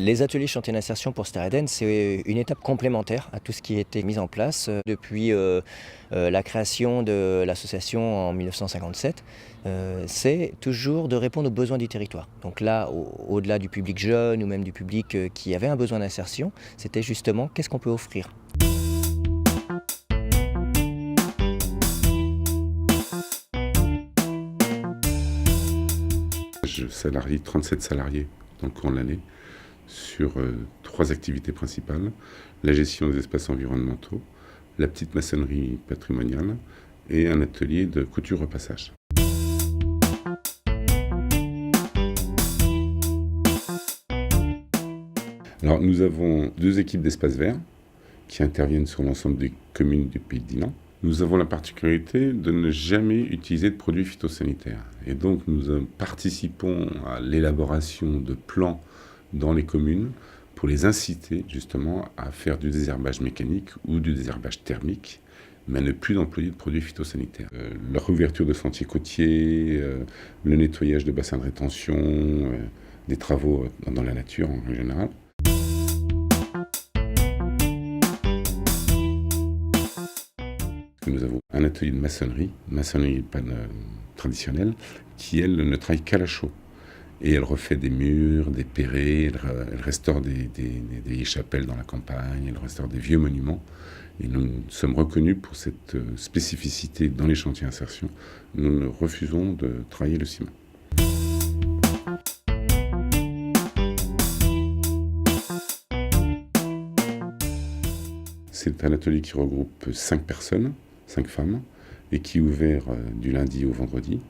Les ateliers chantiers d'insertion pour Star Eden, c'est une étape complémentaire à tout ce qui a été mis en place depuis la création de l'association en 1957. C'est toujours de répondre aux besoins du territoire. Donc là, au-delà du public jeune ou même du public qui avait un besoin d'insertion, c'était justement qu'est-ce qu'on peut offrir. Je salarie 37 salariés dans le cours de l'année sur 3 activités principales: la gestion des espaces environnementaux, la petite maçonnerie patrimoniale et un atelier de couture-repassage. Alors nous avons 2 équipes d'espaces verts qui interviennent sur l'ensemble des communes du Pays de Dinan. Nous avons la particularité de ne jamais utiliser de produits phytosanitaires. Et donc nous participons à l'élaboration de plans dans les communes pour les inciter justement à faire du désherbage mécanique ou du désherbage thermique, mais à ne plus employer de produits phytosanitaires. La réouverture de sentiers côtiers, le nettoyage de bassins de rétention, des travaux dans la nature en général. Nous avons un atelier de maçonnerie traditionnelle, qui elle ne travaille qu'à la chaux. Et elle refait des murs, des perrets, elle restaure des vieilles chapelles dans la campagne, elle restaure des vieux monuments. Et nous sommes reconnus pour cette spécificité dans les chantiers d'insertion. Nous refusons de travailler le ciment. C'est un atelier qui regroupe 5 personnes, 5 femmes, et qui est ouvert du lundi au vendredi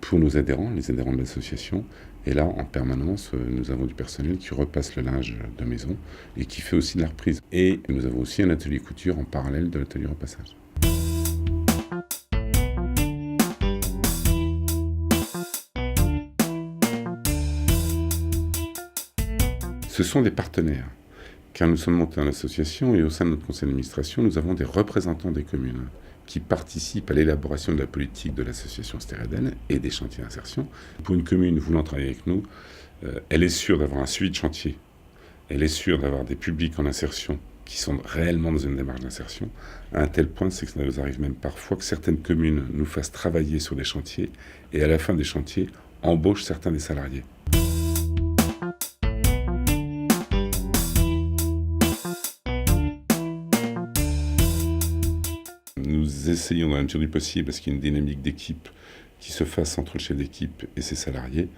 pour nos adhérents, les adhérents de l'association. Et là, en permanence, nous avons du personnel qui repasse le linge de maison et qui fait aussi de la reprise. Et nous avons aussi un atelier couture en parallèle de l'atelier repassage. Ce sont des partenaires, car nous sommes montés en association et au sein de notre conseil d'administration, nous avons des représentants des communes qui participent à l'élaboration de la politique de l'association Star Eden et des chantiers d'insertion. Pour une commune voulant travailler avec nous, elle est sûre d'avoir un suivi de chantier, elle est sûre d'avoir des publics en insertion qui sont réellement dans une démarche d'insertion, à un tel point, c'est que ça nous arrive même parfois que certaines communes nous fassent travailler sur des chantiers et à la fin des chantiers, embauchent certains des salariés. Nous essayons dans la mesure du possible, parce qu'il y a une dynamique d'équipe qui se fasse entre le chef d'équipe et ses salariés.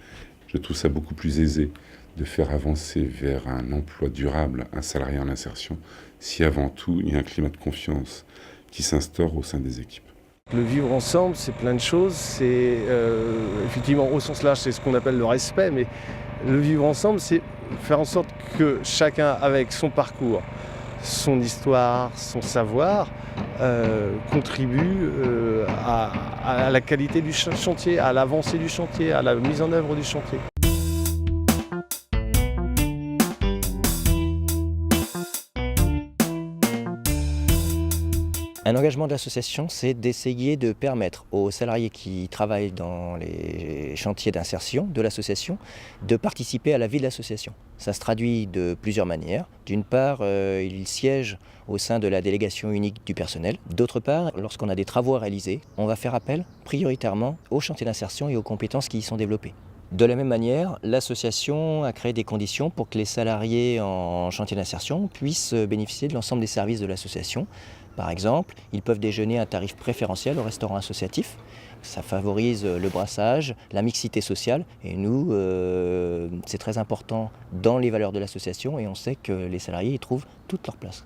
Je trouve ça beaucoup plus aisé de faire avancer vers un emploi durable un salarié en insertion si avant tout il y a un climat de confiance qui s'instaure au sein des équipes. Le vivre ensemble, c'est plein de choses. C'est effectivement au sens large, c'est ce qu'on appelle le respect, mais le vivre ensemble, c'est faire en sorte que chacun, avec son parcours, son histoire, son savoir, contribue à la qualité du chantier, à l'avancée du chantier, à la mise en œuvre du chantier. Un engagement de l'association, c'est d'essayer de permettre aux salariés qui travaillent dans les chantiers d'insertion de l'association de participer à la vie de l'association. Ça se traduit de plusieurs manières. D'une part, ils siègent au sein de la délégation unique du personnel. D'autre part, lorsqu'on a des travaux à réaliser, on va faire appel prioritairement aux chantiers d'insertion et aux compétences qui y sont développées. De la même manière, l'association a créé des conditions pour que les salariés en chantier d'insertion puissent bénéficier de l'ensemble des services de l'association. Par exemple, ils peuvent déjeuner à un tarif préférentiel au restaurant associatif. Ça favorise le brassage, la mixité sociale. Et nous, c'est très important dans les valeurs de l'association et on sait que les salariés y trouvent toute leur place.